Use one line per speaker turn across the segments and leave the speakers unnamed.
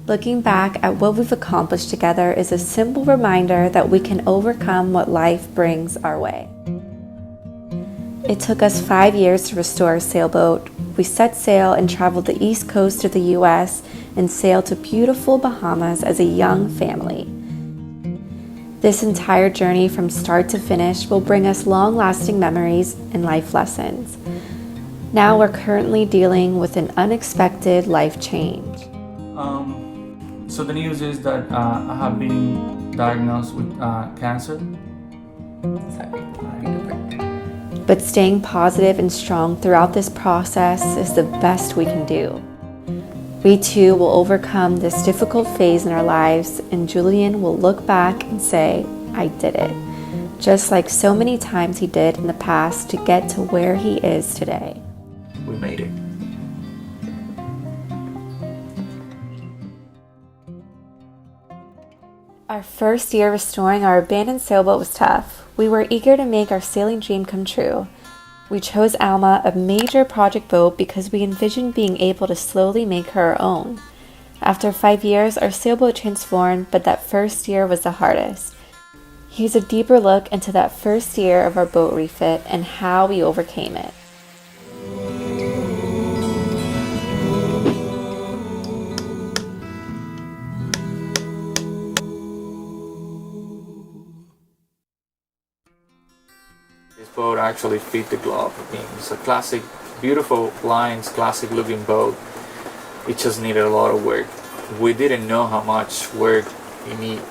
Looking back at what we've accomplished together is a simple reminder that we can overcome what life brings our way. It took us 5 years to restore our sailboat. We set sail and traveled the east coast of the US and sailed to beautiful Bahamas as a young family. This entire journey from start to finish will bring us long-lasting memories and life lessons. Now we're currently dealing with an unexpected life change.
So the news is that I have been diagnosed with cancer.
But staying positive and strong throughout this process is the best we can do. We too will overcome this difficult phase in our lives, and Yulian will look back and say, "I did it," just like so many times he did in the past to get to where he is today.
We made it.
Our first year restoring our abandoned sailboat was tough. We were eager to make our sailing dream come true. We chose Alma, a major project boat, because we envisioned being able to slowly make her our own. After 5 years, our sailboat transformed, but that first year was the hardest. Here's a deeper look into that first year of our boat refit and how we overcame it.
This boat actually fit the glove. I mean, it's a classic, beautiful lines, classic looking boat. It just needed a lot of work. We didn't know how much work we need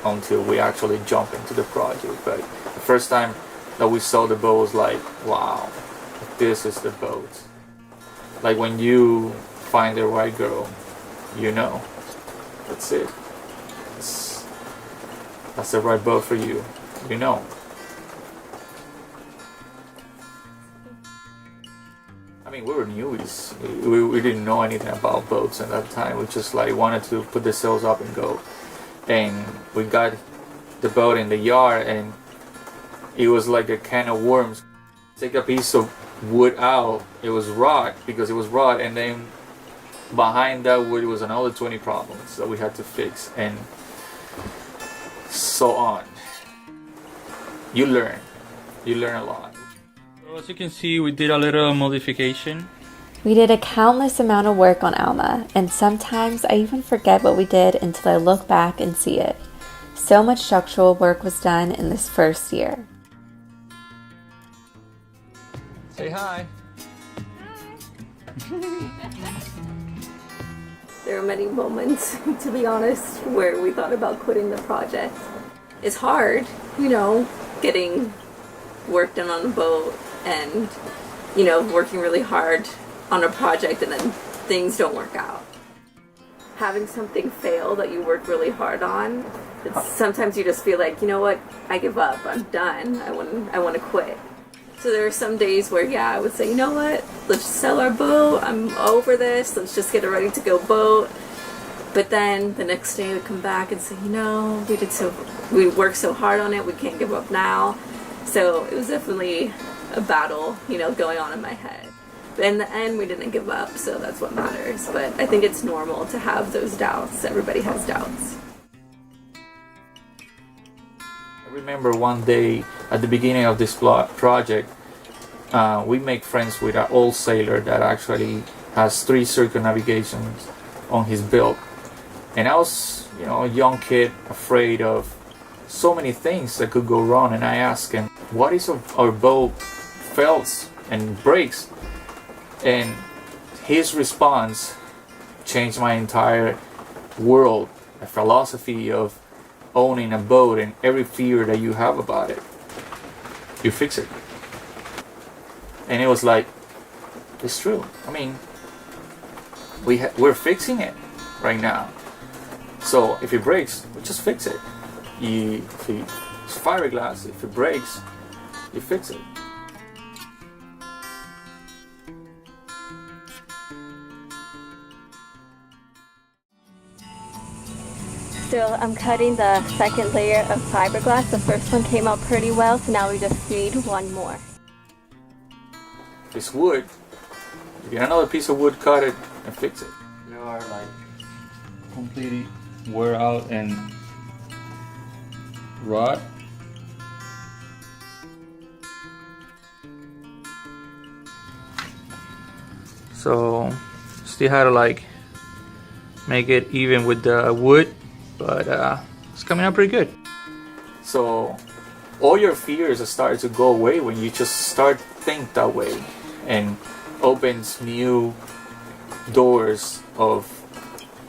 until we actually jumped into the project. But the first time that we saw the boat was like, wow, this is the boat. Like when you find the right girl, you know, that's it. That's the right boat for you, you know. I mean, we were newbies. We didn't know anything about boats at that time. We just like wanted to put the sails up and go. And we got the boat in the yard, and it was like a can of worms. Take a piece of wood out. It was rot because it was rot, and then behind that wood was another 20 problems that we had to fix, and so on. You learn a lot. As you can see, we did a little modification.
We did a countless amount of work on Alma, and sometimes I even forget what we did until I look back and see it. So much structural work was done in this first year.
Say hi.
There are many moments, to be honest, where we thought about quitting the project. It's hard, you know, getting work done on a boat and, you know, working really hard on a project and then things don't work out. Having something fail that you worked really hard on, sometimes you just feel like, you know what, I give up, I'm done, I want to quit. So there are some days where, yeah, I would say, you know what, let's sell our boat, I'm over this, let's just get a ready to go boat. But then the next day we come back and say, you know, we worked so hard on it, we can't give up now. So it was definitely a battle, you know, going on in my head. But in the end, we didn't give up, so that's what matters. But I think it's normal to have those doubts. Everybody has doubts.
I remember one day at the beginning of this project, we make friends with an old sailor that actually has 3 circumnavigations on his build. And I was, you know, a young kid afraid of so many things that could go wrong, and I asked him, what is our boat fails and breaks? And his response changed my entire world, a philosophy of owning a boat and every fear that you have about it, you fix it. And it was like, it's true. I mean, we're fixing it right now. So if it breaks, we just fix it. If it's fiberglass, if it breaks, you fix it.
So I'm cutting the second layer of fiberglass. The first one came out pretty well, so now we just need one more.
It's wood. You get another piece of wood, cut it, and fix it.
There are like
completely wear out and rot. So still had to like make it even with the wood, but it's coming out pretty good. So all your fears start to go away when you just start think that way, and opens new doors of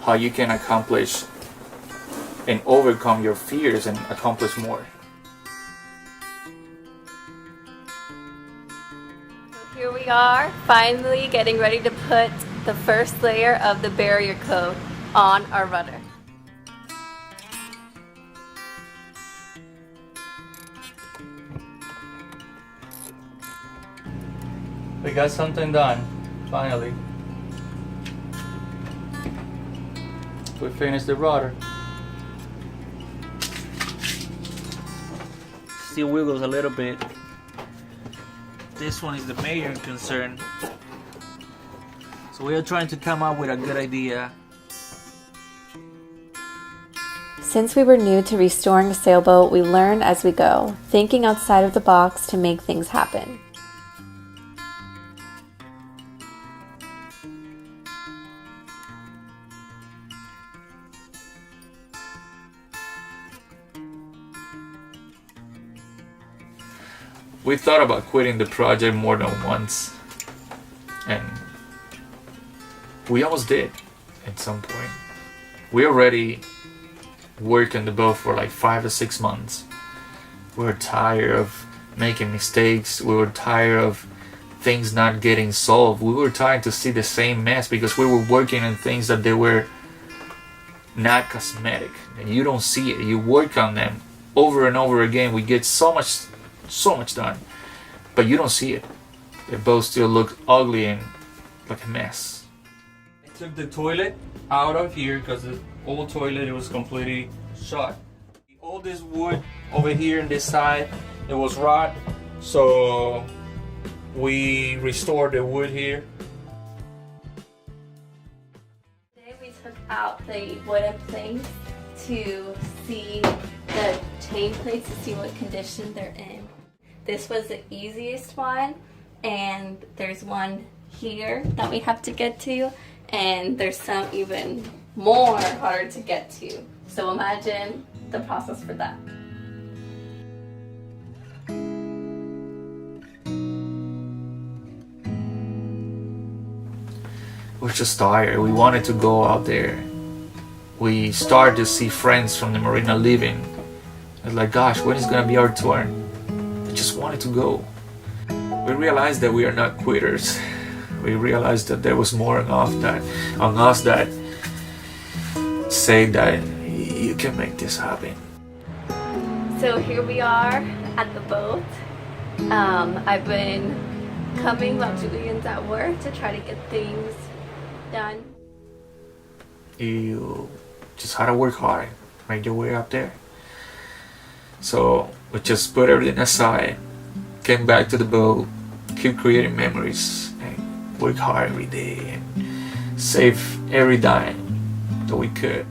how you can accomplish and overcome your fears and accomplish more.
Here we are, finally getting ready to put the first layer of the barrier coat on our rudder.
We got something done, finally. We finished the rudder. Still wiggles a little bit. This one is the major concern. So we are trying to come up with a good idea.
Since we were new to restoring a sailboat, we learn as we go, thinking outside of the box to make things happen.
We thought about quitting the project more than once, and we almost did at some point. We already worked on the boat for like 5 or 6 months. We were tired of making mistakes. We were tired of things not getting solved. We were tired to see the same mess because we were working on things that they were not cosmetic, and you don't see it. You work on them over and over again. We get so much done, but you don't see it. The boat still looks ugly and like a mess. I took the toilet out of here because the old toilet, it was completely shut. All this wood over here on this side, it was rot, so we restored the wood here.
Today we took out the wooden planks to see the chain plates, to see what condition they're in. This was the easiest one, and there's one here that we have to get to, and there's some even more harder to get to. So imagine the process for that.
We're just tired. We wanted to go out there. We started to see friends from the marina leaving. It's like, gosh, when is gonna be our turn? We just wanted to go. We realized that we are not quitters. We realized that there was more on us that say that you can make this happen.
So here we are at the boat. I've been coming while Julian's at work to try to get things done.
You just had to work hard, make your way up there. So we just put everything aside, came back to the boat, keep creating memories, and work hard every day and save every dime that we could.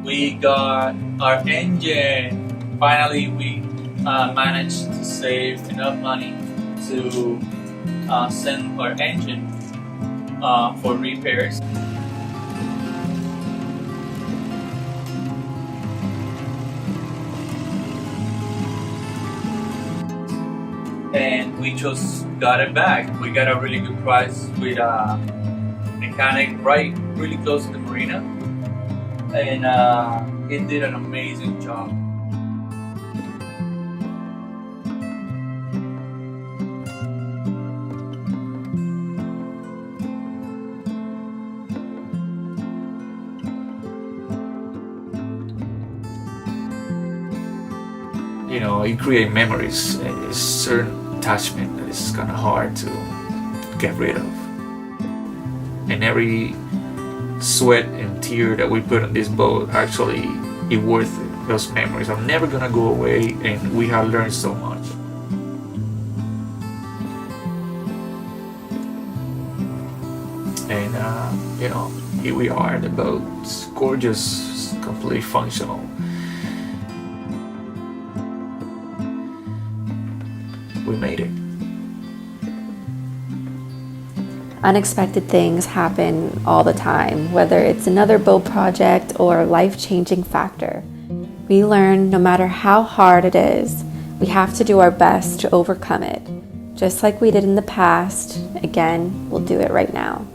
We got our engine. Finally, we managed to save enough money to send our engine for repairs. And we just got it back. We got a really good price with a mechanic really close to the marina, and it did an amazing job. You know, you create memories. It's certain attachment that is kind of hard to get rid of. And every sweat and tear that we put on this boat, actually, it worth it. Those memories are never gonna go away, and we have learned so much. And you know, here we are, the boat's gorgeous, completely functional. We made it.
Unexpected things happen all the time, whether it's another boat project or a life-changing factor. We learn no matter how hard it is, we have to do our best to overcome it. Just like we did in the past, again, we'll do it right now.